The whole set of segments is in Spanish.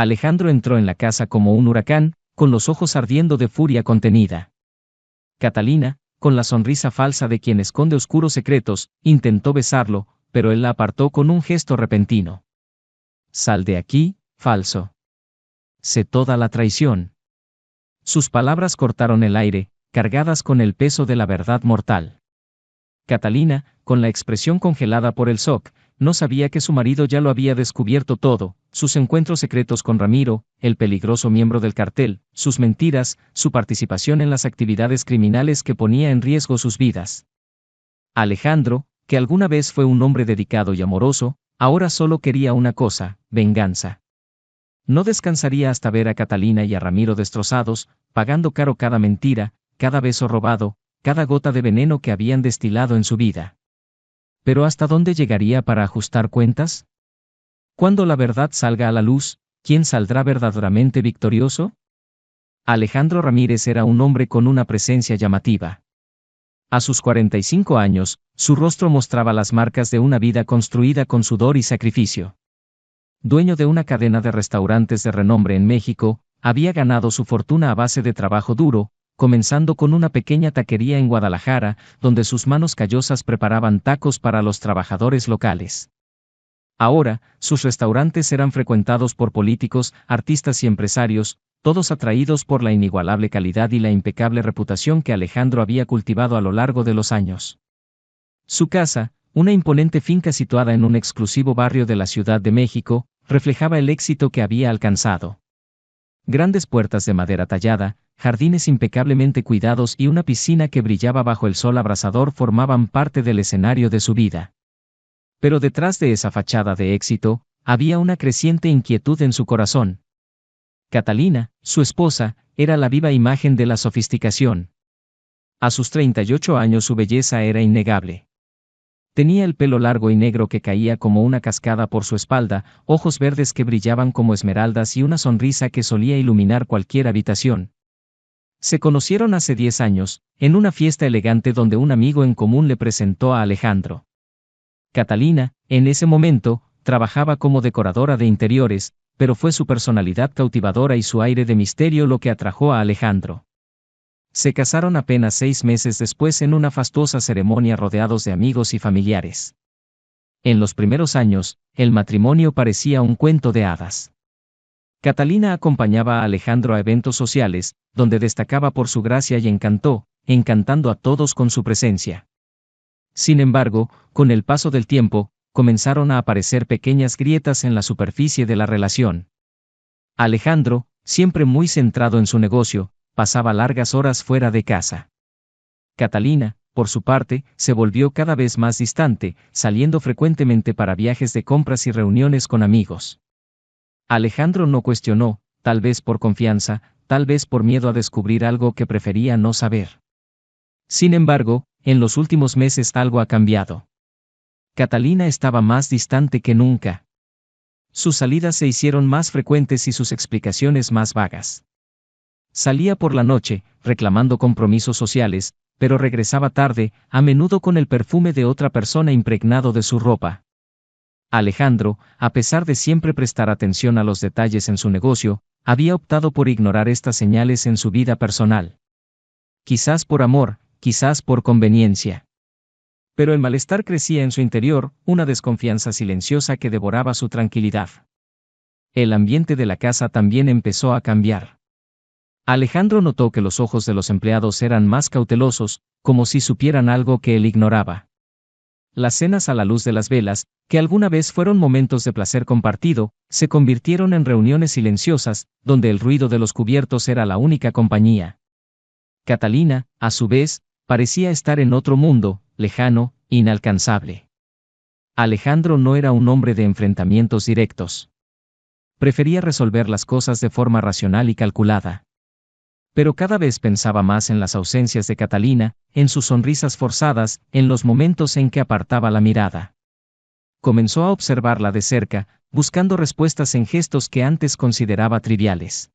Alejandro entró en la casa como un huracán, con los ojos ardiendo de furia contenida. Catalina, con la sonrisa falsa de quien esconde oscuros secretos, intentó besarlo, pero él la apartó con un gesto repentino. «Sal de aquí, falso. Sé toda la traición». Sus palabras cortaron el aire, cargadas con el peso de la verdad mortal. Catalina, con la expresión congelada por el shock, no sabía que su marido ya lo había descubierto todo, sus encuentros secretos con Ramiro, el peligroso miembro del cartel, sus mentiras, su participación en las actividades criminales que ponía en riesgo sus vidas. Alejandro, que alguna vez fue un hombre dedicado y amoroso, ahora solo quería una cosa: venganza. No descansaría hasta ver a Catalina y a Ramiro destrozados, pagando caro cada mentira, cada beso robado, cada gota de veneno que habían destilado en su vida. ¿Pero hasta dónde llegaría para ajustar cuentas? Cuando la verdad salga a la luz, ¿quién saldrá verdaderamente victorioso? Alejandro Ramírez era un hombre con una presencia llamativa. A sus 45 años, su rostro mostraba las marcas de una vida construida con sudor y sacrificio. Dueño de una cadena de restaurantes de renombre en México, había ganado su fortuna a base de trabajo duro, comenzando con una pequeña taquería en Guadalajara, donde sus manos callosas preparaban tacos para los trabajadores locales. Ahora, sus restaurantes eran frecuentados por políticos, artistas y empresarios, todos atraídos por la inigualable calidad y la impecable reputación que Alejandro había cultivado a lo largo de los años. Su casa, una imponente finca situada en un exclusivo barrio de la Ciudad de México, reflejaba el éxito que había alcanzado. Grandes puertas de madera tallada, jardines impecablemente cuidados y una piscina que brillaba bajo el sol abrasador formaban parte del escenario de su vida. Pero detrás de esa fachada de éxito, había una creciente inquietud en su corazón. Catalina, su esposa, era la viva imagen de la sofisticación. A sus 38 años su belleza era innegable. Tenía el pelo largo y negro que caía como una cascada por su espalda, ojos verdes que brillaban como esmeraldas y una sonrisa que solía iluminar cualquier habitación. Se conocieron hace 10 años, en una fiesta elegante donde un amigo en común le presentó a Alejandro. Catalina, en ese momento, trabajaba como decoradora de interiores, pero fue su personalidad cautivadora y su aire de misterio lo que atrajo a Alejandro. Se casaron apenas 6 meses después en una fastuosa ceremonia rodeados de amigos y familiares. En los primeros años, el matrimonio parecía un cuento de hadas. Catalina acompañaba a Alejandro a eventos sociales, donde destacaba por su gracia y encanto, encantando a todos con su presencia. Sin embargo, con el paso del tiempo, comenzaron a aparecer pequeñas grietas en la superficie de la relación. Alejandro, siempre muy centrado en su negocio, pasaba largas horas fuera de casa. Catalina, por su parte, se volvió cada vez más distante, saliendo frecuentemente para viajes de compras y reuniones con amigos. Alejandro no cuestionó, tal vez por confianza, tal vez por miedo a descubrir algo que prefería no saber. Sin embargo, en los últimos meses algo ha cambiado. Catalina estaba más distante que nunca. Sus salidas se hicieron más frecuentes y sus explicaciones más vagas. Salía por la noche, reclamando compromisos sociales, pero regresaba tarde, a menudo con el perfume de otra persona impregnado de su ropa. Alejandro, a pesar de siempre prestar atención a los detalles en su negocio, había optado por ignorar estas señales en su vida personal. Quizás por amor, quizás por conveniencia. Pero el malestar crecía en su interior, una desconfianza silenciosa que devoraba su tranquilidad. El ambiente de la casa también empezó a cambiar. Alejandro notó que los ojos de los empleados eran más cautelosos, como si supieran algo que él ignoraba. Las cenas a la luz de las velas, que alguna vez fueron momentos de placer compartido, se convirtieron en reuniones silenciosas, donde el ruido de los cubiertos era la única compañía. Catalina, a su vez, parecía estar en otro mundo, lejano, inalcanzable. Alejandro no era un hombre de enfrentamientos directos. Prefería resolver las cosas de forma racional y calculada. Pero cada vez pensaba más en las ausencias de Catalina, en sus sonrisas forzadas, en los momentos en que apartaba la mirada. Comenzó a observarla de cerca, buscando respuestas en gestos que antes consideraba triviales.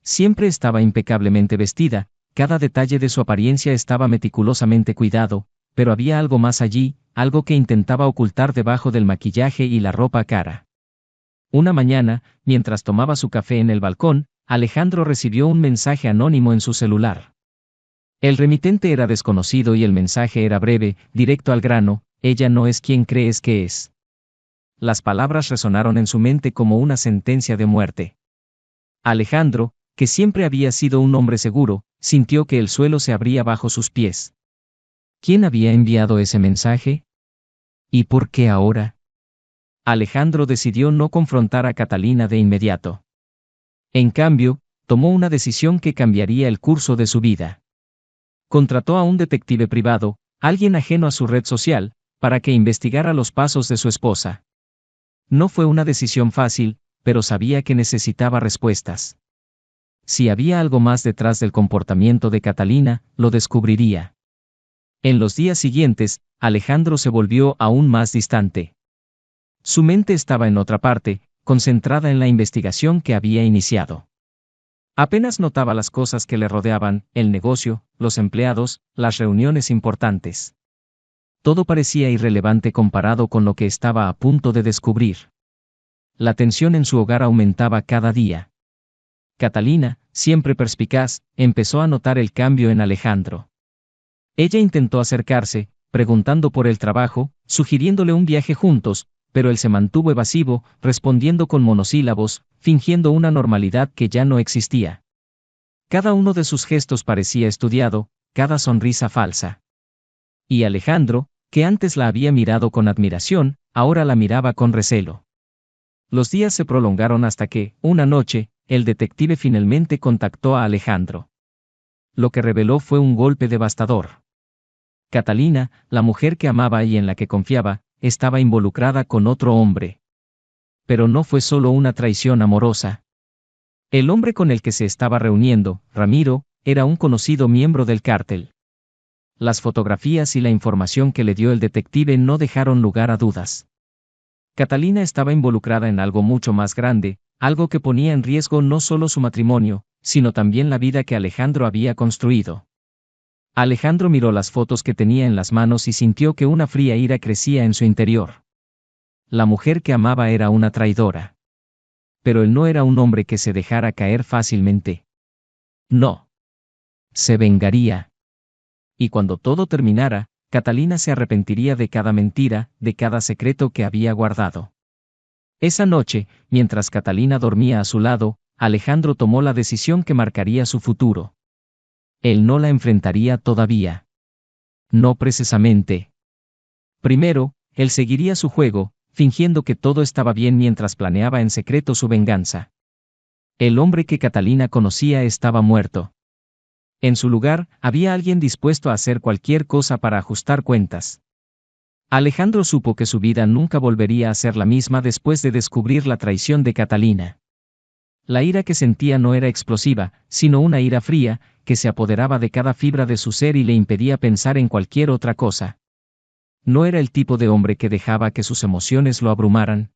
Siempre estaba impecablemente vestida, cada detalle de su apariencia estaba meticulosamente cuidado, pero había algo más allí, algo que intentaba ocultar debajo del maquillaje y la ropa cara. Una mañana, mientras tomaba su café en el balcón, Alejandro recibió un mensaje anónimo en su celular. El remitente era desconocido y el mensaje era breve, directo al grano: ella no es quien crees que es. Las palabras resonaron en su mente como una sentencia de muerte. Alejandro, que siempre había sido un hombre seguro, sintió que el suelo se abría bajo sus pies. ¿Quién había enviado ese mensaje? ¿Y por qué ahora? Alejandro decidió no confrontar a Catalina de inmediato. En cambio, tomó una decisión que cambiaría el curso de su vida. Contrató a un detective privado, alguien ajeno a su red social, para que investigara los pasos de su esposa. No fue una decisión fácil, pero sabía que necesitaba respuestas. Si había algo más detrás del comportamiento de Catalina, lo descubriría. En los días siguientes, Alejandro se volvió aún más distante. Su mente estaba en otra parte, concentrada en la investigación que había iniciado. Apenas notaba las cosas que le rodeaban: el negocio, los empleados, las reuniones importantes. Todo parecía irrelevante comparado con lo que estaba a punto de descubrir. La tensión en su hogar aumentaba cada día. Catalina, siempre perspicaz, empezó a notar el cambio en Alejandro. Ella intentó acercarse, preguntando por el trabajo, sugiriéndole un viaje juntos, pero él se mantuvo evasivo, respondiendo con monosílabos, fingiendo una normalidad que ya no existía. Cada uno de sus gestos parecía estudiado, cada sonrisa falsa. Y Alejandro, que antes la había mirado con admiración, ahora la miraba con recelo. Los días se prolongaron hasta que, una noche, el detective finalmente contactó a Alejandro. Lo que reveló fue un golpe devastador. Catalina, la mujer que amaba y en la que confiaba, estaba involucrada con otro hombre. Pero no fue solo una traición amorosa. El hombre con el que se estaba reuniendo, Ramiro, era un conocido miembro del cártel. Las fotografías y la información que le dio el detective no dejaron lugar a dudas. Catalina estaba involucrada en algo mucho más grande, algo que ponía en riesgo no solo su matrimonio, sino también la vida que Alejandro había construido. Alejandro miró las fotos que tenía en las manos y sintió que una fría ira crecía en su interior. La mujer que amaba era una traidora. Pero él no era un hombre que se dejara caer fácilmente. No. Se vengaría. Y cuando todo terminara, Catalina se arrepentiría de cada mentira, de cada secreto que había guardado. Esa noche, mientras Catalina dormía a su lado, Alejandro tomó la decisión que marcaría su futuro. Él no la enfrentaría todavía. No precisamente. Primero, él seguiría su juego, fingiendo que todo estaba bien mientras planeaba en secreto su venganza. El hombre que Catalina conocía estaba muerto. En su lugar, había alguien dispuesto a hacer cualquier cosa para ajustar cuentas. Alejandro supo que su vida nunca volvería a ser la misma después de descubrir la traición de Catalina. La ira que sentía no era explosiva, sino una ira fría, que se apoderaba de cada fibra de su ser y le impedía pensar en cualquier otra cosa. No era el tipo de hombre que dejaba que sus emociones lo abrumaran.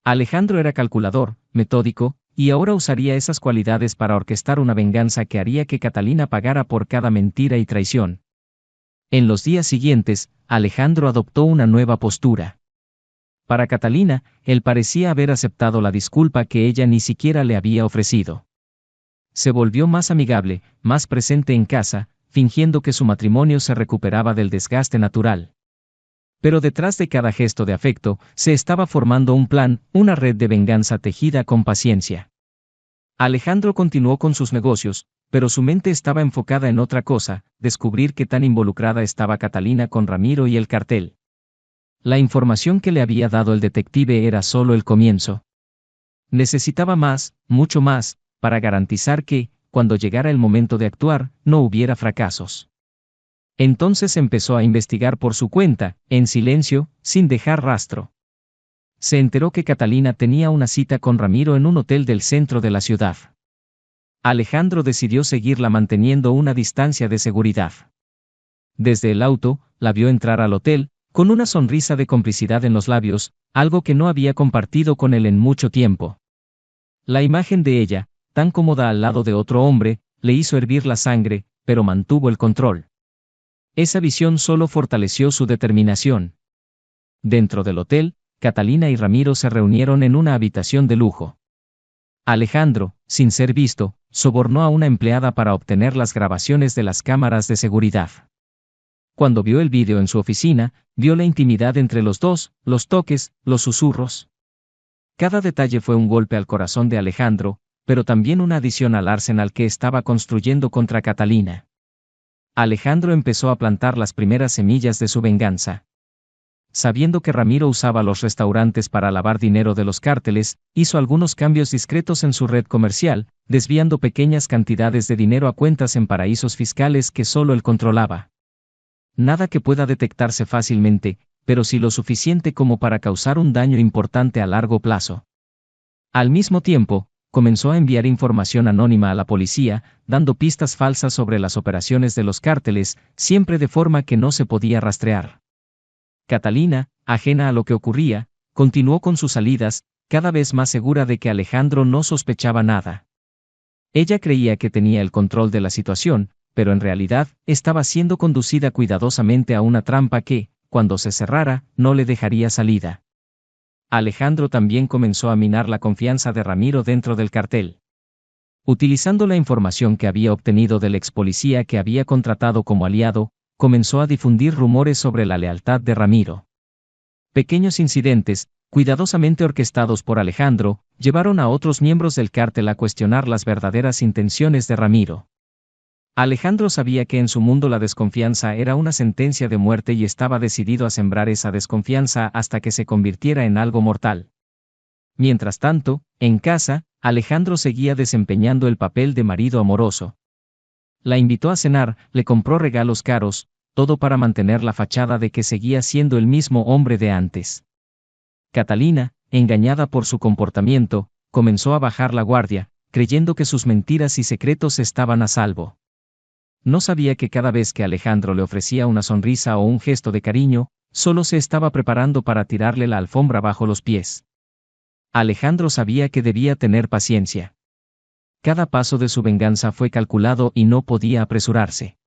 Alejandro era calculador, metódico, y ahora usaría esas cualidades para orquestar una venganza que haría que Catalina pagara por cada mentira y traición. En los días siguientes, Alejandro adoptó una nueva postura. Para Catalina, él parecía haber aceptado la disculpa que ella ni siquiera le había ofrecido. Se volvió más amigable, más presente en casa, fingiendo que su matrimonio se recuperaba del desgaste natural. Pero detrás de cada gesto de afecto, se estaba formando un plan, una red de venganza tejida con paciencia. Alejandro continuó con sus negocios, pero su mente estaba enfocada en otra cosa: descubrir qué tan involucrada estaba Catalina con Ramiro y el cartel. La información que le había dado el detective era solo el comienzo. Necesitaba más, mucho más, para garantizar que, cuando llegara el momento de actuar, no hubiera fracasos. Entonces empezó a investigar por su cuenta, en silencio, sin dejar rastro. Se enteró que Catalina tenía una cita con Ramiro en un hotel del centro de la ciudad. Alejandro decidió seguirla manteniendo una distancia de seguridad. Desde el auto, la vio entrar al hotel, con una sonrisa de complicidad en los labios, algo que no había compartido con él en mucho tiempo. La imagen de ella, tan cómoda al lado de otro hombre, le hizo hervir la sangre, pero mantuvo el control. Esa visión solo fortaleció su determinación. Dentro del hotel, Catalina y Ramiro se reunieron en una habitación de lujo. Alejandro, sin ser visto, sobornó a una empleada para obtener las grabaciones de las cámaras de seguridad. Cuando vio el vídeo en su oficina, vio la intimidad entre los dos, los toques, los susurros. Cada detalle fue un golpe al corazón de Alejandro, pero también una adición al arsenal que estaba construyendo contra Catalina. Alejandro empezó a plantar las primeras semillas de su venganza. Sabiendo que Ramiro usaba los restaurantes para lavar dinero de los cárteles, hizo algunos cambios discretos en su red comercial, desviando pequeñas cantidades de dinero a cuentas en paraísos fiscales que solo él controlaba. Nada que pueda detectarse fácilmente, pero sí lo suficiente como para causar un daño importante a largo plazo. Al mismo tiempo, comenzó a enviar información anónima a la policía, dando pistas falsas sobre las operaciones de los cárteles, siempre de forma que no se podía rastrear. Catalina, ajena a lo que ocurría, continuó con sus salidas, cada vez más segura de que Alejandro no sospechaba nada. Ella creía que tenía el control de la situación, pero en realidad, estaba siendo conducida cuidadosamente a una trampa que, cuando se cerrara, no le dejaría salida. Alejandro también comenzó a minar la confianza de Ramiro dentro del cartel. Utilizando la información que había obtenido del ex policía que había contratado como aliado, comenzó a difundir rumores sobre la lealtad de Ramiro. Pequeños incidentes, cuidadosamente orquestados por Alejandro, llevaron a otros miembros del cártel a cuestionar las verdaderas intenciones de Ramiro. Alejandro sabía que en su mundo la desconfianza era una sentencia de muerte y estaba decidido a sembrar esa desconfianza hasta que se convirtiera en algo mortal. Mientras tanto, en casa, Alejandro seguía desempeñando el papel de marido amoroso. La invitó a cenar, le compró regalos caros, todo para mantener la fachada de que seguía siendo el mismo hombre de antes. Catalina, engañada por su comportamiento, comenzó a bajar la guardia, creyendo que sus mentiras y secretos estaban a salvo. No sabía que cada vez que Alejandro le ofrecía una sonrisa o un gesto de cariño, solo se estaba preparando para tirarle la alfombra bajo los pies. Alejandro sabía que debía tener paciencia. Cada paso de su venganza fue calculado y no podía apresurarse.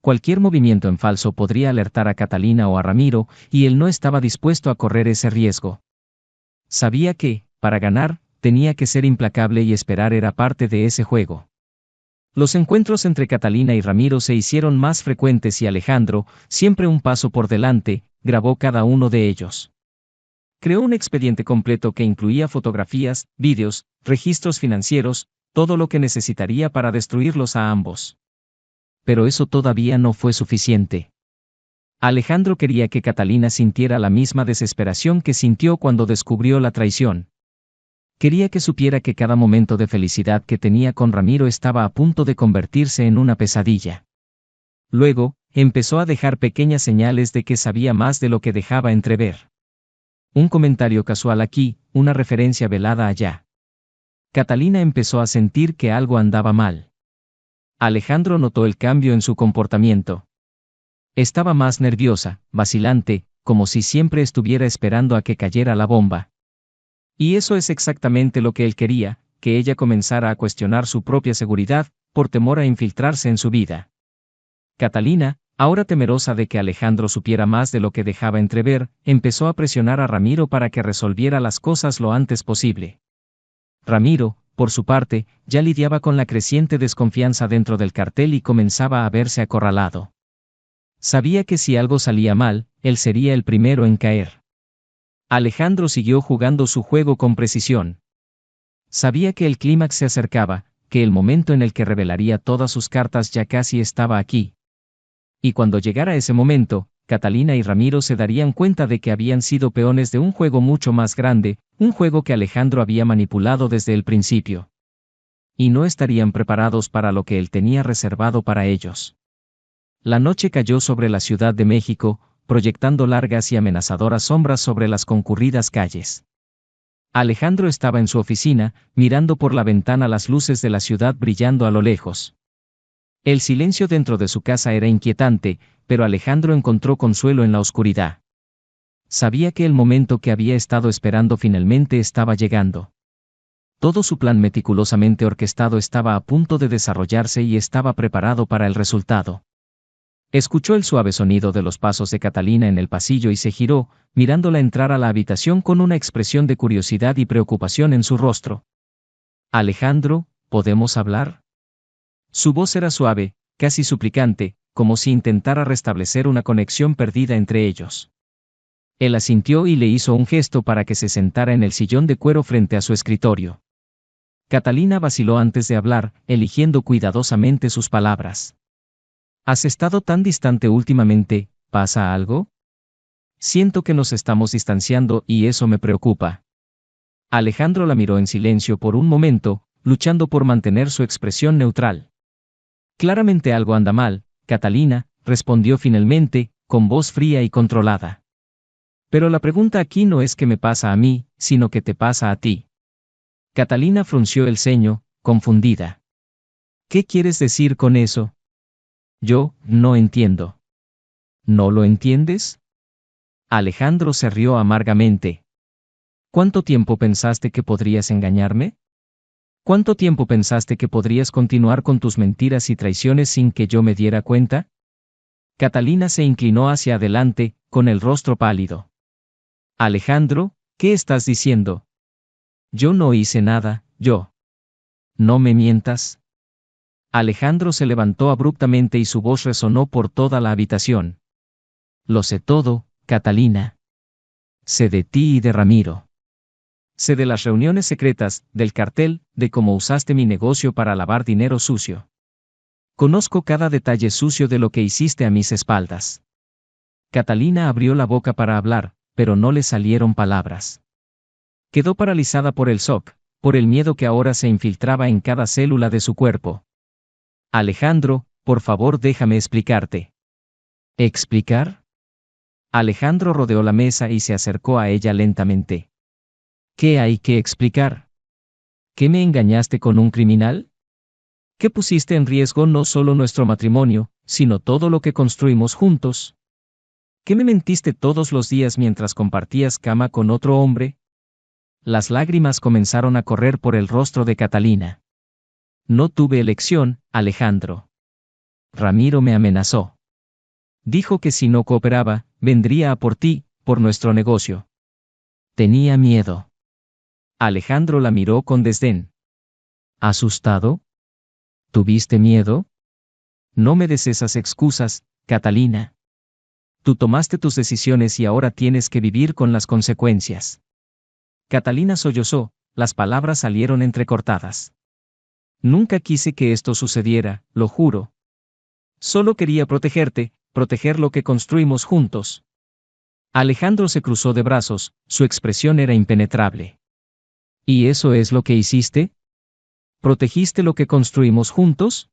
Cualquier movimiento en falso podría alertar a Catalina o a Ramiro, y él no estaba dispuesto a correr ese riesgo. Sabía que, para ganar, tenía que ser implacable y esperar era parte de ese juego. Los encuentros entre Catalina y Ramiro se hicieron más frecuentes y Alejandro, siempre un paso por delante, grabó cada uno de ellos. Creó un expediente completo que incluía fotografías, vídeos, registros financieros, todo lo que necesitaría para destruirlos a ambos. Pero eso todavía no fue suficiente. Alejandro quería que Catalina sintiera la misma desesperación que sintió cuando descubrió la traición. Quería que supiera que cada momento de felicidad que tenía con Ramiro estaba a punto de convertirse en una pesadilla. Luego, empezó a dejar pequeñas señales de que sabía más de lo que dejaba entrever. Un comentario casual aquí, una referencia velada allá. Catalina empezó a sentir que algo andaba mal. Alejandro notó el cambio en su comportamiento. Estaba más nerviosa, vacilante, como si siempre estuviera esperando a que cayera la bomba. Y eso es exactamente lo que él quería, que ella comenzara a cuestionar su propia seguridad, por temor a infiltrarse en su vida. Catalina, ahora temerosa de que Alejandro supiera más de lo que dejaba entrever, empezó a presionar a Ramiro para que resolviera las cosas lo antes posible. Ramiro, por su parte, ya lidiaba con la creciente desconfianza dentro del cartel y comenzaba a verse acorralado. Sabía que si algo salía mal, él sería el primero en caer. Alejandro siguió jugando su juego con precisión. Sabía que el clímax se acercaba, que el momento en el que revelaría todas sus cartas ya casi estaba aquí. Y cuando llegara ese momento, Catalina y Ramiro se darían cuenta de que habían sido peones de un juego mucho más grande, un juego que Alejandro había manipulado desde el principio. Y no estarían preparados para lo que él tenía reservado para ellos. La noche cayó sobre la Ciudad de México, proyectando largas y amenazadoras sombras sobre las concurridas calles. Alejandro estaba en su oficina, mirando por la ventana las luces de la ciudad brillando a lo lejos. El silencio dentro de su casa era inquietante, pero Alejandro encontró consuelo en la oscuridad. Sabía que el momento que había estado esperando finalmente estaba llegando. Todo su plan meticulosamente orquestado estaba a punto de desarrollarse y estaba preparado para el resultado. Escuchó el suave sonido de los pasos de Catalina en el pasillo y se giró, mirándola entrar a la habitación con una expresión de curiosidad y preocupación en su rostro. Alejandro, ¿podemos hablar? Su voz era suave, casi suplicante, como si intentara restablecer una conexión perdida entre ellos. Él asintió y le hizo un gesto para que se sentara en el sillón de cuero frente a su escritorio. Catalina vaciló antes de hablar, eligiendo cuidadosamente sus palabras. ¿Has estado tan distante últimamente? ¿Pasa algo? Siento que nos estamos distanciando y eso me preocupa. Alejandro la miró en silencio por un momento, luchando por mantener su expresión neutral. Claramente algo anda mal, Catalina, respondió finalmente, con voz fría y controlada. Pero la pregunta aquí no es qué me pasa a mí, sino qué te pasa a ti. Catalina frunció el ceño, confundida. ¿Qué quieres decir con eso? Yo, no entiendo. ¿No lo entiendes? Alejandro se rió amargamente. ¿Cuánto tiempo pensaste que podrías engañarme? ¿Cuánto tiempo pensaste que podrías continuar con tus mentiras y traiciones sin que yo me diera cuenta? Catalina se inclinó hacia adelante, con el rostro pálido. Alejandro, ¿qué estás diciendo? Yo no hice nada, yo. No me mientas. Alejandro se levantó abruptamente y su voz resonó por toda la habitación. Lo sé todo, Catalina. Sé de ti y de Ramiro. Sé de las reuniones secretas, del cartel, de cómo usaste mi negocio para lavar dinero sucio. Conozco cada detalle sucio de lo que hiciste a mis espaldas. Catalina abrió la boca para hablar, pero no le salieron palabras. Quedó paralizada por el shock, por el miedo que ahora se infiltraba en cada célula de su cuerpo. Alejandro, por favor déjame explicarte. ¿Explicar? Alejandro rodeó la mesa y se acercó a ella lentamente. ¿Qué hay que explicar? ¿Qué me engañaste con un criminal? ¿Qué pusiste en riesgo no solo nuestro matrimonio, sino todo lo que construimos juntos? ¿Qué me mentiste todos los días mientras compartías cama con otro hombre? Las lágrimas comenzaron a correr por el rostro de Catalina. No tuve elección, Alejandro. Ramiro me amenazó. Dijo que si no cooperaba, vendría a por ti, por nuestro negocio. Tenía miedo. Alejandro la miró con desdén. ¿Asustado? ¿Tuviste miedo? No me des esas excusas, Catalina. Tú tomaste tus decisiones y ahora tienes que vivir con las consecuencias. Catalina sollozó, las palabras salieron entrecortadas. Nunca quise que esto sucediera, lo juro. Solo quería protegerte, proteger lo que construimos juntos. Alejandro se cruzó de brazos, su expresión era impenetrable. ¿Y eso es lo que hiciste? ¿Protegiste lo que construimos juntos?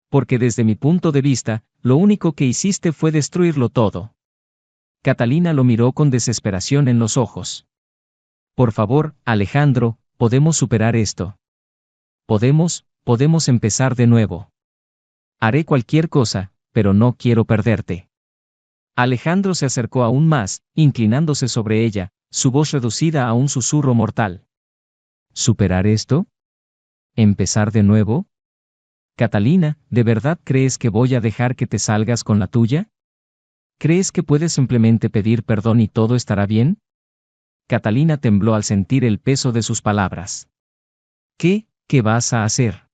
Porque desde mi punto de vista, lo único que hiciste fue destruirlo todo. Catalina lo miró con desesperación en los ojos. Por favor, Alejandro, podemos superar esto. Podemos empezar de nuevo. Haré cualquier cosa, pero no quiero perderte. Alejandro se acercó aún más, inclinándose sobre ella, su voz reducida a un susurro mortal. ¿Superar esto? ¿Empezar de nuevo? Catalina, ¿de verdad crees que voy a dejar que te salgas con la tuya? ¿Crees que puedes simplemente pedir perdón y todo estará bien? Catalina tembló al sentir el peso de sus palabras. ¿Qué vas a hacer?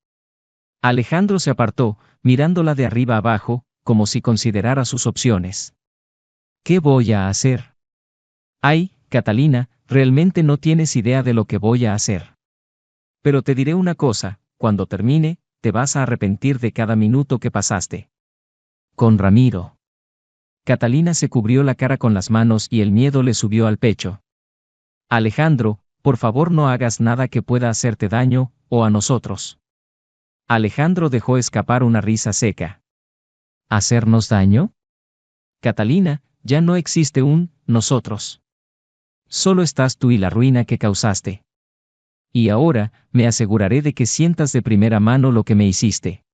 Alejandro se apartó, mirándola de arriba abajo, como si considerara sus opciones. ¿Qué voy a hacer? Ay, Catalina, realmente no tienes idea de lo que voy a hacer. Pero te diré una cosa, cuando termine, te vas a arrepentir de cada minuto que pasaste. Con Ramiro. Catalina se cubrió la cara con las manos y el miedo le subió al pecho. Alejandro, por favor no hagas nada que pueda hacerte daño, o a nosotros. Alejandro dejó escapar una risa seca. ¿Hacernos daño? Catalina, ya no existe un nosotros. Solo estás tú y la ruina que causaste. Y ahora, me aseguraré de que sientas de primera mano lo que me hiciste.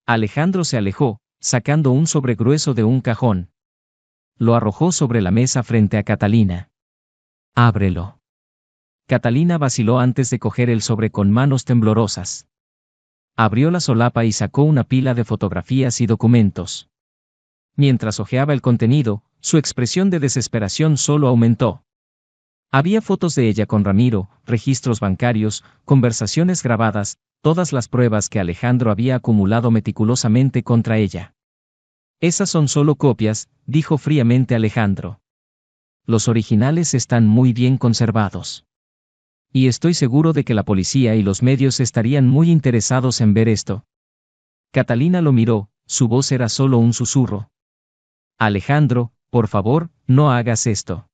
Alejandro se alejó, sacando un sobre grueso de un cajón. Lo arrojó sobre la mesa frente a Catalina. Ábrelo. Catalina vaciló antes de coger el sobre con manos temblorosas. Abrió la solapa y sacó una pila de fotografías y documentos. mientras hojeaba el contenido, su expresión de desesperación solo aumentó. Había fotos de ella con Ramiro, registros bancarios, conversaciones grabadas, todas las pruebas que Alejandro había acumulado meticulosamente contra ella. Esas son solo copias, dijo fríamente Alejandro. Los originales están muy bien conservados. Y estoy seguro de que la policía y los medios estarían muy interesados en ver esto. Catalina lo miró, su voz era solo un susurro. Alejandro, por favor, no hagas esto.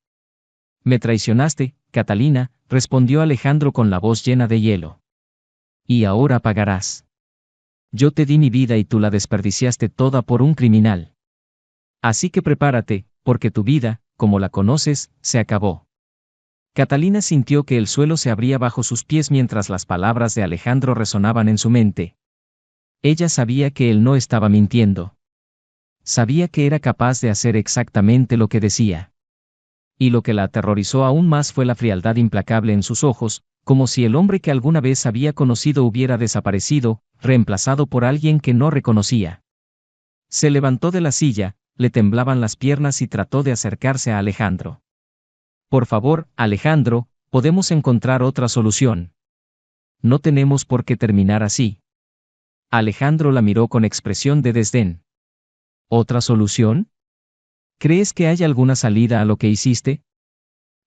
Me traicionaste, Catalina, respondió Alejandro con la voz llena de hielo. Y ahora pagarás. Yo te di mi vida y tú la desperdiciaste toda por un criminal. Así que prepárate, porque tu vida, como la conoces, se acabó. Catalina sintió que el suelo se abría bajo sus pies mientras las palabras de Alejandro resonaban en su mente. Ella sabía que él no estaba mintiendo. Sabía que era capaz de hacer exactamente lo que decía. Y lo que la aterrorizó aún más fue la frialdad implacable en sus ojos, como si el hombre que alguna vez había conocido hubiera desaparecido, reemplazado por alguien que no reconocía. Se levantó de la silla, le temblaban las piernas y trató de acercarse a Alejandro. Por favor, Alejandro, podemos encontrar otra solución. No tenemos por qué terminar así. Alejandro la miró con expresión de desdén. ¿Otra solución? ¿Crees que hay alguna salida a lo que hiciste?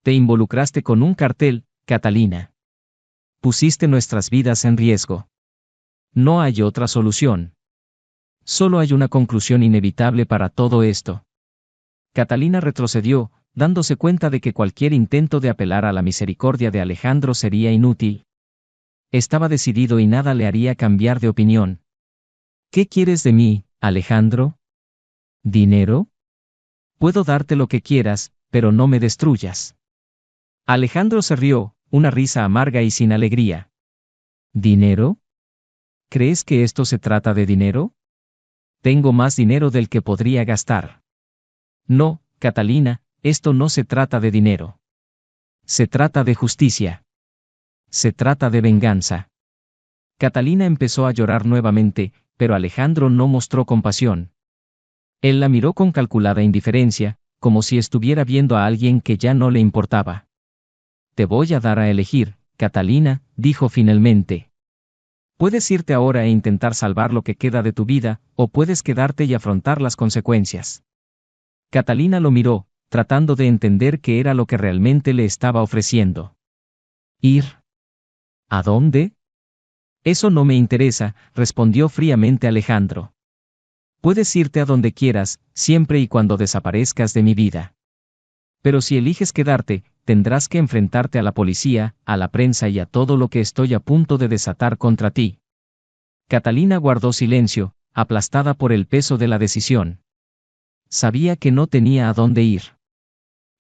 Te involucraste con un cartel, Catalina. Pusiste nuestras vidas en riesgo. No hay otra solución. Solo hay una conclusión inevitable para todo esto. Catalina retrocedió, dándose cuenta de que cualquier intento de apelar a la misericordia de Alejandro sería inútil. Estaba decidido y nada le haría cambiar de opinión. ¿Qué quieres de mí, Alejandro? ¿Dinero? Puedo darte lo que quieras, pero no me destruyas. Alejandro se rió, una risa amarga y sin alegría. ¿Dinero? ¿Crees que esto se trata de dinero? Tengo más dinero del que podría gastar. No, Catalina, esto no se trata de dinero. Se trata de justicia. Se trata de venganza. Catalina empezó a llorar nuevamente, pero Alejandro no mostró compasión. Él la miró con calculada indiferencia, como si estuviera viendo a alguien que ya no le importaba. Te voy a dar a elegir, Catalina, dijo finalmente. Puedes irte ahora e intentar salvar lo que queda de tu vida, o puedes quedarte y afrontar las consecuencias. Catalina lo miró, tratando de entender qué era lo que realmente le estaba ofreciendo. ¿Ir? ¿A dónde? Eso no me interesa, respondió fríamente Alejandro. Puedes irte a donde quieras, siempre y cuando desaparezcas de mi vida. Pero si eliges quedarte, tendrás que enfrentarte a la policía, a la prensa y a todo lo que estoy a punto de desatar contra ti. Catalina guardó silencio, aplastada por el peso de la decisión. Sabía que no tenía a dónde ir.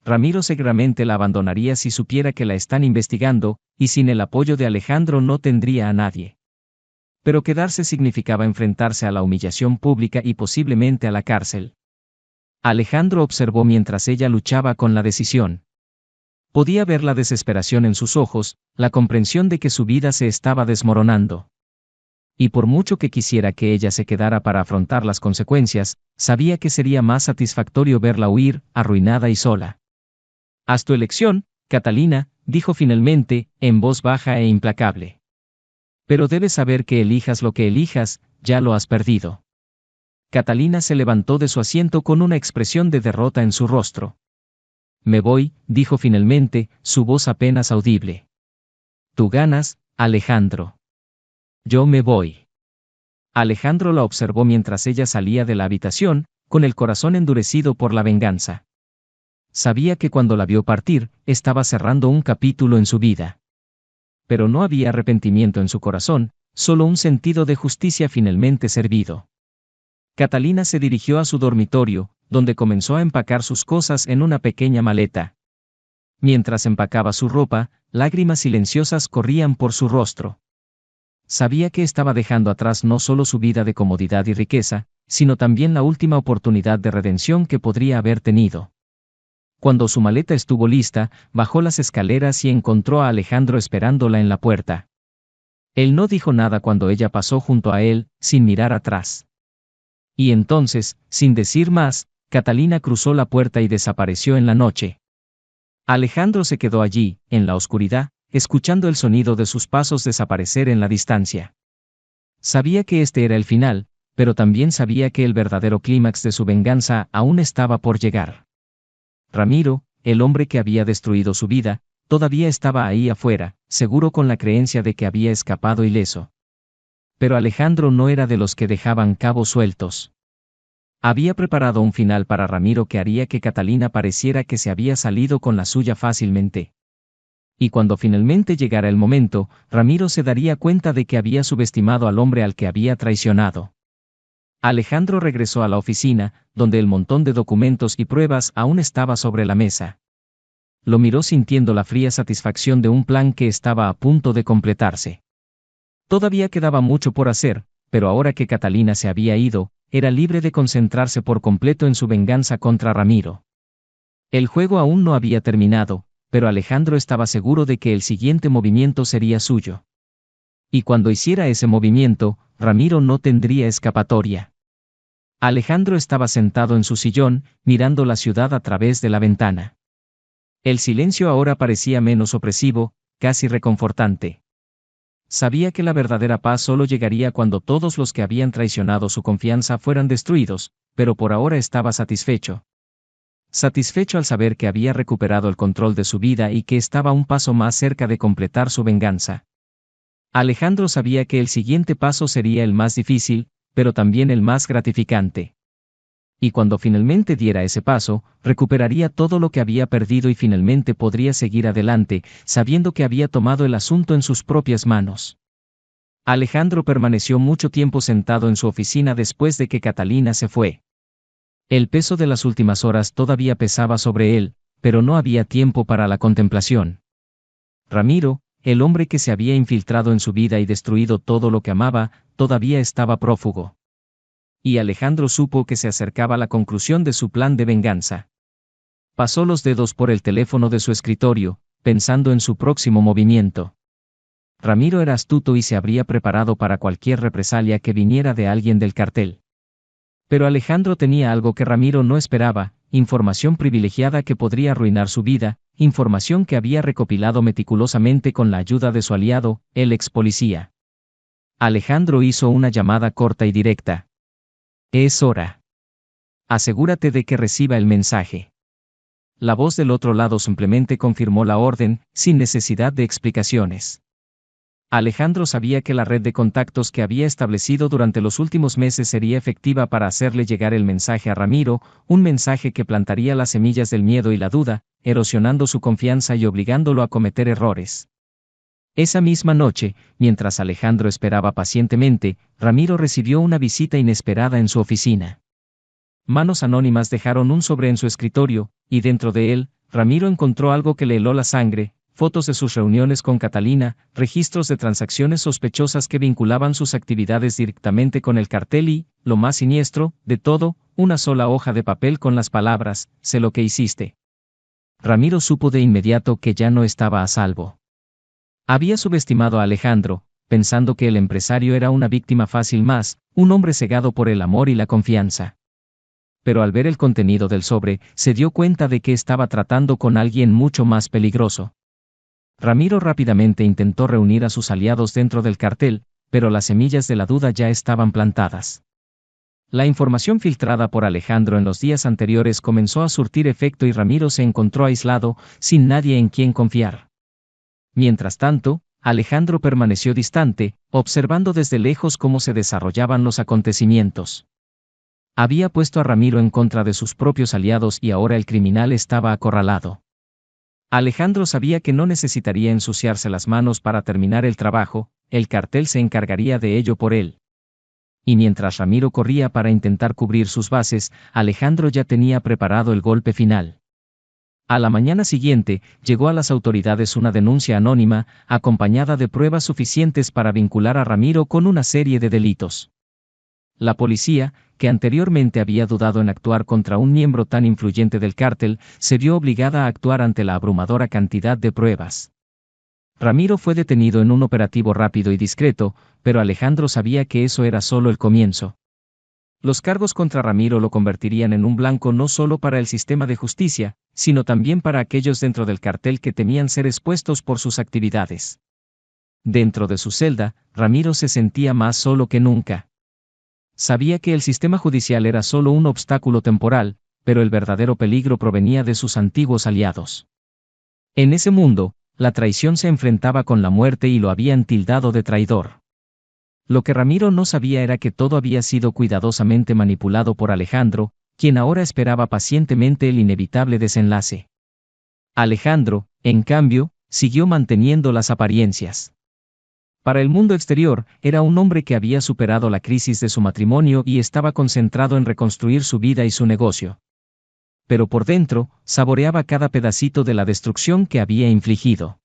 Ramiro seguramente la abandonaría si supiera que la están investigando, y sin el apoyo de Alejandro no tendría a nadie. Pero quedarse significaba enfrentarse a la humillación pública y posiblemente a la cárcel. Alejandro observó mientras ella luchaba con la decisión. Podía ver la desesperación en sus ojos, la comprensión de que su vida se estaba desmoronando. Y por mucho que quisiera que ella se quedara para afrontar las consecuencias, sabía que sería más satisfactorio verla huir, arruinada y sola. Haz tu elección, Catalina, dijo finalmente, en voz baja e implacable. Pero debes saber que elijas lo que elijas, ya lo has perdido. Catalina se levantó de su asiento con una expresión de derrota en su rostro. Me voy, dijo finalmente, su voz apenas audible. Tú ganas, Alejandro. Yo me voy. Alejandro la observó mientras ella salía de la habitación, con el corazón endurecido por la venganza. Sabía que cuando la vio partir, estaba cerrando un capítulo en su vida. Pero no había arrepentimiento en su corazón, solo un sentido de justicia finalmente servido. Catalina se dirigió a su dormitorio, donde comenzó a empacar sus cosas en una pequeña maleta. Mientras empacaba su ropa, lágrimas silenciosas corrían por su rostro. Sabía que estaba dejando atrás no solo su vida de comodidad y riqueza, sino también la última oportunidad de redención que podría haber tenido. Cuando su maleta estuvo lista, bajó las escaleras y encontró a Alejandro esperándola en la puerta. Él no dijo nada cuando ella pasó junto a él, sin mirar atrás. Y entonces, sin decir más, Catalina cruzó la puerta y desapareció en la noche. Alejandro se quedó allí, en la oscuridad, escuchando el sonido de sus pasos desaparecer en la distancia. Sabía que este era el final, pero también sabía que el verdadero clímax de su venganza aún estaba por llegar. Ramiro, el hombre que había destruido su vida, todavía estaba ahí afuera, seguro con la creencia de que había escapado ileso. Pero Alejandro no era de los que dejaban cabos sueltos. Había preparado un final para Ramiro que haría que Catalina pareciera que se había salido con la suya fácilmente. Y cuando finalmente llegara el momento, Ramiro se daría cuenta de que había subestimado al hombre al que había traicionado. Alejandro regresó a la oficina, donde el montón de documentos y pruebas aún estaba sobre la mesa. Lo miró sintiendo la fría satisfacción de un plan que estaba a punto de completarse. Todavía quedaba mucho por hacer, pero ahora que Catalina se había ido, era libre de concentrarse por completo en su venganza contra Ramiro. El juego aún no había terminado, pero Alejandro estaba seguro de que el siguiente movimiento sería suyo. Y cuando hiciera ese movimiento, Ramiro no tendría escapatoria. Alejandro estaba sentado en su sillón, mirando la ciudad a través de la ventana. El silencio ahora parecía menos opresivo, casi reconfortante. Sabía que la verdadera paz solo llegaría cuando todos los que habían traicionado su confianza fueran destruidos, pero por ahora estaba satisfecho. Satisfecho al saber que había recuperado el control de su vida y que estaba un paso más cerca de completar su venganza. Alejandro sabía que el siguiente paso sería el más difícil, pero también el más gratificante. Y cuando finalmente diera ese paso, recuperaría todo lo que había perdido y finalmente podría seguir adelante, sabiendo que había tomado el asunto en sus propias manos. Alejandro permaneció mucho tiempo sentado en su oficina después de que Catalina se fue. El peso de las últimas horas todavía pesaba sobre él, pero no había tiempo para la contemplación. Ramiro, el hombre que se había infiltrado en su vida y destruido todo lo que amaba, todavía estaba prófugo. Y Alejandro supo que se acercaba la conclusión de su plan de venganza. Pasó los dedos por el teléfono de su escritorio, pensando en su próximo movimiento. Ramiro era astuto y se habría preparado para cualquier represalia que viniera de alguien del cartel. Pero Alejandro tenía algo que Ramiro no esperaba, información privilegiada que podría arruinar su vida, información que había recopilado meticulosamente con la ayuda de su aliado, el ex policía. Alejandro hizo una llamada corta y directa. Es hora. Asegúrate de que reciba el mensaje. La voz del otro lado simplemente confirmó la orden, sin necesidad de explicaciones. Alejandro sabía que la red de contactos que había establecido durante los últimos meses sería efectiva para hacerle llegar el mensaje a Ramiro, un mensaje que plantaría las semillas del miedo y la duda, erosionando su confianza y obligándolo a cometer errores. Esa misma noche, mientras Alejandro esperaba pacientemente, Ramiro recibió una visita inesperada en su oficina. Manos anónimas dejaron un sobre en su escritorio, y dentro de él, Ramiro encontró algo que le heló la sangre: fotos de sus reuniones con Catalina, registros de transacciones sospechosas que vinculaban sus actividades directamente con el cartel y, lo más siniestro de todo, una sola hoja de papel con las palabras: sé lo que hiciste. Ramiro supo de inmediato que ya no estaba a salvo. Había subestimado a Alejandro, pensando que el empresario era una víctima fácil más, un hombre cegado por el amor y la confianza. Pero al ver el contenido del sobre, se dio cuenta de que estaba tratando con alguien mucho más peligroso. Ramiro rápidamente intentó reunir a sus aliados dentro del cartel, pero las semillas de la duda ya estaban plantadas. La información filtrada por Alejandro en los días anteriores comenzó a surtir efecto y Ramiro se encontró aislado, sin nadie en quien confiar. Mientras tanto, Alejandro permaneció distante, observando desde lejos cómo se desarrollaban los acontecimientos. Había puesto a Ramiro en contra de sus propios aliados y ahora el criminal estaba acorralado. Alejandro sabía que no necesitaría ensuciarse las manos para terminar el trabajo, el cartel se encargaría de ello por él. Y mientras Ramiro corría para intentar cubrir sus bases, Alejandro ya tenía preparado el golpe final. A la mañana siguiente, llegó a las autoridades una denuncia anónima, acompañada de pruebas suficientes para vincular a Ramiro con una serie de delitos. La policía, que anteriormente había dudado en actuar contra un miembro tan influyente del cártel, se vio obligada a actuar ante la abrumadora cantidad de pruebas. Ramiro fue detenido en un operativo rápido y discreto, pero Alejandro sabía que eso era solo el comienzo. Los cargos contra Ramiro lo convertirían en un blanco no solo para el sistema de justicia, sino también para aquellos dentro del cartel que temían ser expuestos por sus actividades. Dentro de su celda, Ramiro se sentía más solo que nunca. Sabía que el sistema judicial era solo un obstáculo temporal, pero el verdadero peligro provenía de sus antiguos aliados. En ese mundo, la traición se enfrentaba con la muerte y lo habían tildado de traidor. Lo que Ramiro no sabía era que todo había sido cuidadosamente manipulado por Alejandro, quien ahora esperaba pacientemente el inevitable desenlace. Alejandro, en cambio, siguió manteniendo las apariencias. Para el mundo exterior, era un hombre que había superado la crisis de su matrimonio y estaba concentrado en reconstruir su vida y su negocio. Pero por dentro, saboreaba cada pedacito de la destrucción que había infligido.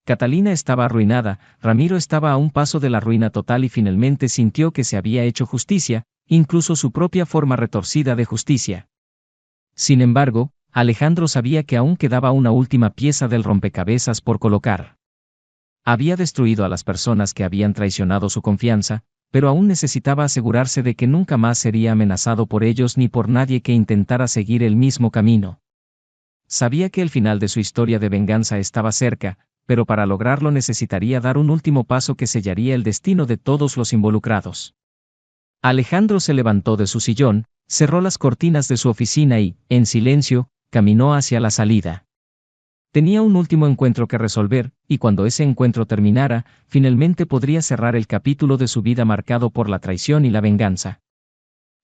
Catalina estaba arruinada, Ramiro estaba a un paso de la ruina total y finalmente sintió que se había hecho justicia, incluso su propia forma retorcida de justicia. Sin embargo, Alejandro sabía que aún quedaba una última pieza del rompecabezas por colocar. Había destruido a las personas que habían traicionado su confianza, pero aún necesitaba asegurarse de que nunca más sería amenazado por ellos ni por nadie que intentara seguir el mismo camino. Sabía que el final de su historia de venganza estaba cerca, pero para lograrlo necesitaría dar un último paso que sellaría el destino de todos los involucrados. Alejandro se levantó de su sillón, cerró las cortinas de su oficina y, en silencio, caminó hacia la salida. Tenía un último encuentro que resolver, y cuando ese encuentro terminara, finalmente podría cerrar el capítulo de su vida marcado por la traición y la venganza.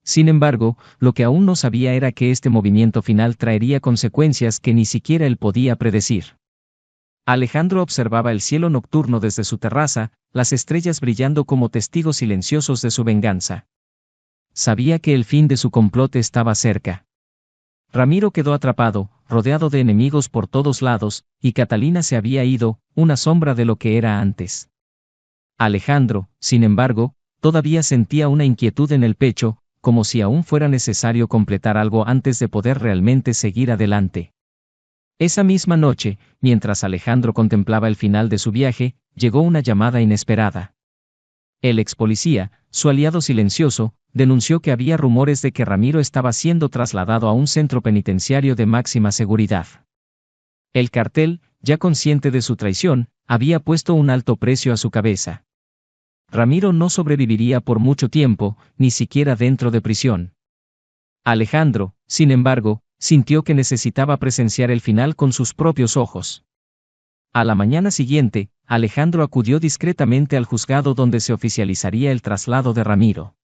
Sin embargo, lo que aún no sabía era que este movimiento final traería consecuencias que ni siquiera él podía predecir. Alejandro observaba el cielo nocturno desde su terraza, las estrellas brillando como testigos silenciosos de su venganza. Sabía que el fin de su complot estaba cerca. Ramiro quedó atrapado, rodeado de enemigos por todos lados, y Catalina se había ido, una sombra de lo que era antes. Alejandro, sin embargo, todavía sentía una inquietud en el pecho, como si aún fuera necesario completar algo antes de poder realmente seguir adelante. Esa misma noche, mientras Alejandro contemplaba el final de su viaje, llegó una llamada inesperada. El ex policía, su aliado silencioso, denunció que había rumores de que Ramiro estaba siendo trasladado a un centro penitenciario de máxima seguridad. El cartel, ya consciente de su traición, había puesto un alto precio a su cabeza. Ramiro no sobreviviría por mucho tiempo, ni siquiera dentro de prisión. Alejandro, sin embargo, sintió que necesitaba presenciar el final con sus propios ojos. A la mañana siguiente, Alejandro acudió discretamente al juzgado donde se oficializaría el traslado de Ramiro.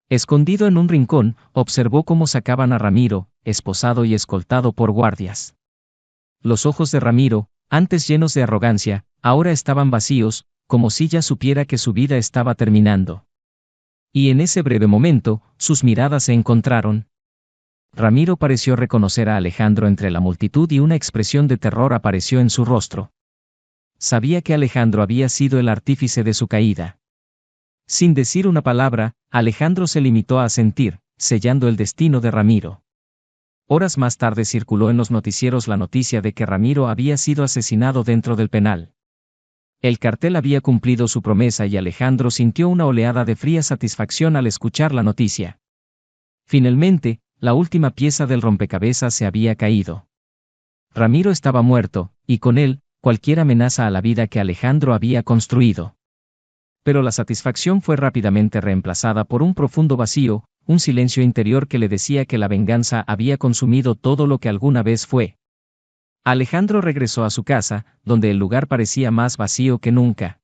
Escondido en un rincón, observó cómo sacaban a Ramiro, esposado y escoltado por guardias. Los ojos de Ramiro, antes llenos de arrogancia, ahora estaban vacíos, como si ya supiera que su vida estaba terminando. Y en ese breve momento, sus miradas se encontraron. Ramiro pareció reconocer a Alejandro entre la multitud y una expresión de terror apareció en su rostro. Sabía que Alejandro había sido el artífice de su caída. Sin decir una palabra, Alejandro se limitó a asentir, sellando el destino de Ramiro. Horas más tarde circuló en los noticieros la noticia de que Ramiro había sido asesinado dentro del penal. El cartel había cumplido su promesa y Alejandro sintió una oleada de fría satisfacción al escuchar la noticia. Finalmente, la última pieza del rompecabezas se había caído. Ramiro estaba muerto, y con él, cualquier amenaza a la vida que Alejandro había construido. Pero la satisfacción fue rápidamente reemplazada por un profundo vacío, un silencio interior que le decía que la venganza había consumido todo lo que alguna vez fue. Alejandro regresó a su casa, donde el lugar parecía más vacío que nunca.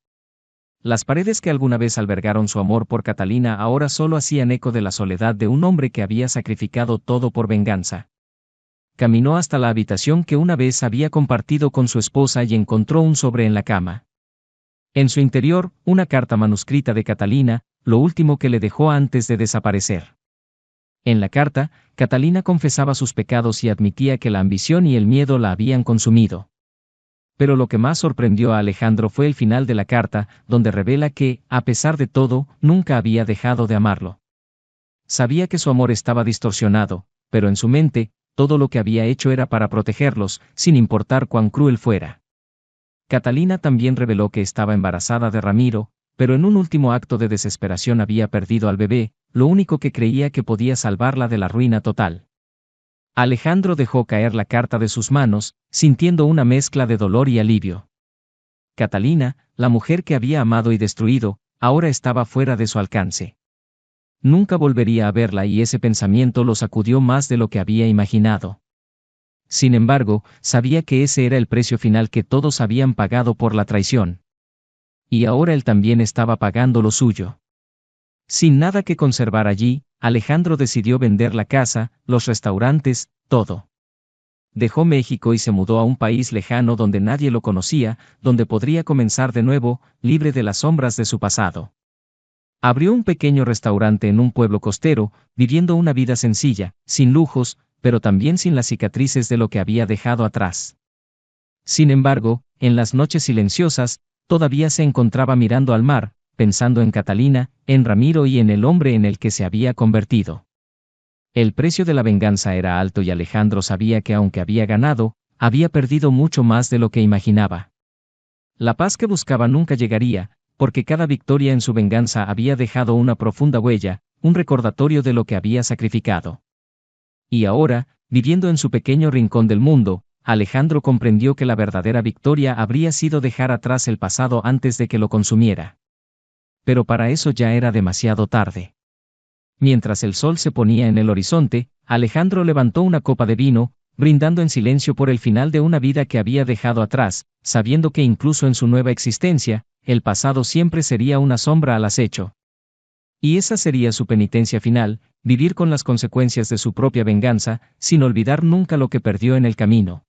Las paredes que alguna vez albergaron su amor por Catalina ahora solo hacían eco de la soledad de un hombre que había sacrificado todo por venganza. Caminó hasta la habitación que una vez había compartido con su esposa y encontró un sobre en la cama. En su interior, una carta manuscrita de Catalina, lo último que le dejó antes de desaparecer. En la carta, Catalina confesaba sus pecados y admitía que la ambición y el miedo la habían consumido. Pero lo que más sorprendió a Alejandro fue el final de la carta, donde revela que, a pesar de todo, nunca había dejado de amarlo. Sabía que su amor estaba distorsionado, pero en su mente, todo lo que había hecho era para protegerlos, sin importar cuán cruel fuera. Catalina también reveló que estaba embarazada de Ramiro, pero en un último acto de desesperación había perdido al bebé, lo único que creía que podía salvarla de la ruina total. Alejandro dejó caer la carta de sus manos, sintiendo una mezcla de dolor y alivio. Catalina, la mujer que había amado y destruido, ahora estaba fuera de su alcance. Nunca volvería a verla y ese pensamiento lo sacudió más de lo que había imaginado. Sin embargo, sabía que ese era el precio final que todos habían pagado por la traición. Y ahora él también estaba pagando lo suyo. Sin nada que conservar allí, Alejandro decidió vender la casa, los restaurantes, todo. Dejó México y se mudó a un país lejano donde nadie lo conocía, donde podría comenzar de nuevo, libre de las sombras de su pasado. Abrió un pequeño restaurante en un pueblo costero, viviendo una vida sencilla, sin lujos, pero también sin las cicatrices de lo que había dejado atrás. Sin embargo, en las noches silenciosas, todavía se encontraba mirando al mar, pensando en Catalina, en Ramiro y en el hombre en el que se había convertido. El precio de la venganza era alto y Alejandro sabía que aunque había ganado, había perdido mucho más de lo que imaginaba. La paz que buscaba nunca llegaría, porque cada victoria en su venganza había dejado una profunda huella, un recordatorio de lo que había sacrificado. Y ahora, viviendo en su pequeño rincón del mundo, Alejandro comprendió que la verdadera victoria habría sido dejar atrás el pasado antes de que lo consumiera. Pero para eso ya era demasiado tarde. Mientras el sol se ponía en el horizonte, Alejandro levantó una copa de vino, brindando en silencio por el final de una vida que había dejado atrás, sabiendo que incluso en su nueva existencia, el pasado siempre sería una sombra al acecho. Y esa sería su penitencia final, vivir con las consecuencias de su propia venganza, sin olvidar nunca lo que perdió en el camino.